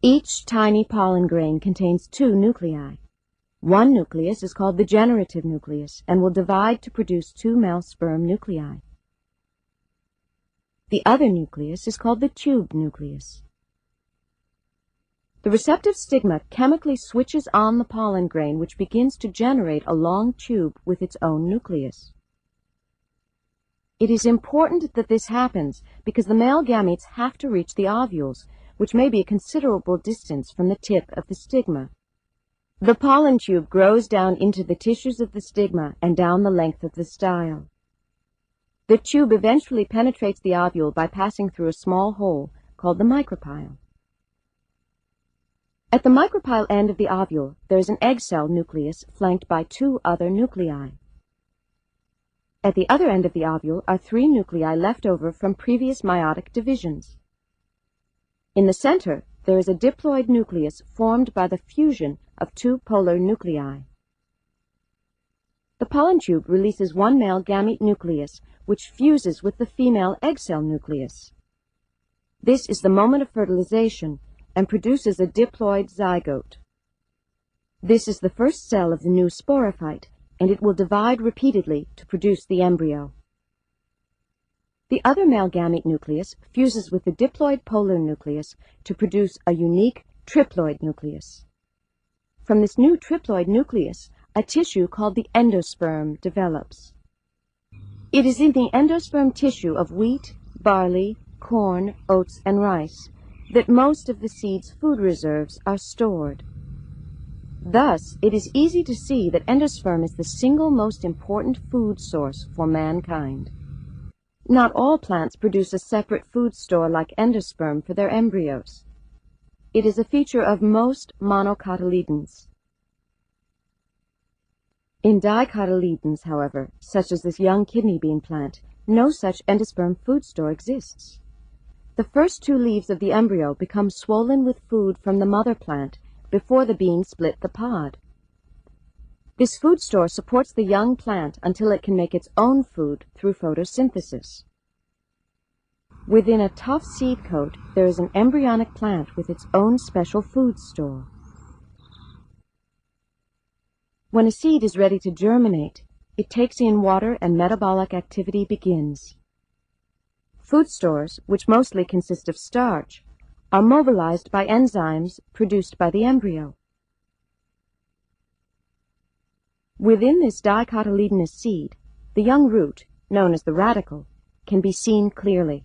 Each tiny pollen grain contains two nuclei. One nucleus is called the generative nucleus and will divide to produce two male sperm nuclei. The other nucleus is called the tube nucleus. The receptive stigma chemically switches on the pollen grain, which begins to generate a long tube with its own nucleus. It is important that this happens because the male gametes have to reach the ovules, which may be a considerable distance from the tip of the stigma. The pollen tube grows down into the tissues of the stigma and down the length of the style. The tube eventually penetrates the ovule by passing through a small hole called the micropyle. At the micropyle end of the ovule, there is an egg cell nucleus flanked by two other nuclei. At the other end of the ovule are three nuclei left over from previous meiotic divisions. In the center, there is a diploid nucleus formed by the fusion of two polar nuclei. The pollen tube releases one male gamete nucleus, which fuses with the female egg cell nucleus. This is the moment of fertilization and produces a diploid zygote. This is the first cell of the new sporophyte, and it will divide repeatedly to produce the embryo. The other male gamete nucleus fuses with the diploid polar nucleus to produce a unique triploid nucleus. From this new triploid nucleus, a tissue called the endosperm develops. It is in the endosperm tissue of wheat, barley, corn, oats, and rice that most of the seed's food reserves are stored. Thus, it is easy to see that endosperm is the single most important food source for mankind. Not all plants produce a separate food store like endosperm for their embryos. It is a feature of most monocotyledons. In dicotyledons, however, such as this young kidney bean plant, no such endosperm food store exists. The first two leaves of the embryo become swollen with food from the mother plant before the bean split the pod. This food store supports the young plant until it can make its own food through photosynthesis. Within a tough seed coat, there is an embryonic plant with its own special food store. When a seed is ready to germinate, it takes in water and metabolic activity begins. Food stores, which mostly consist of starch, are mobilized by enzymes produced by the embryo. Within this dicotyledonous seed, the young root, known as the radicle, can be seen clearly.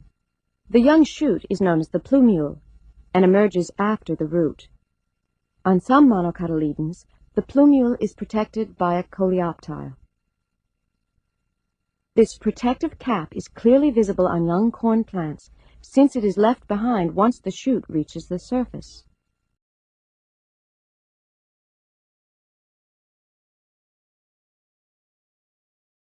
The young shoot is known as the plumule and emerges after the root. On some monocotyledons, the plumule is protected by a coleoptile. This protective cap is clearly visible on young corn plants since it is left behind once the shoot reaches the surface.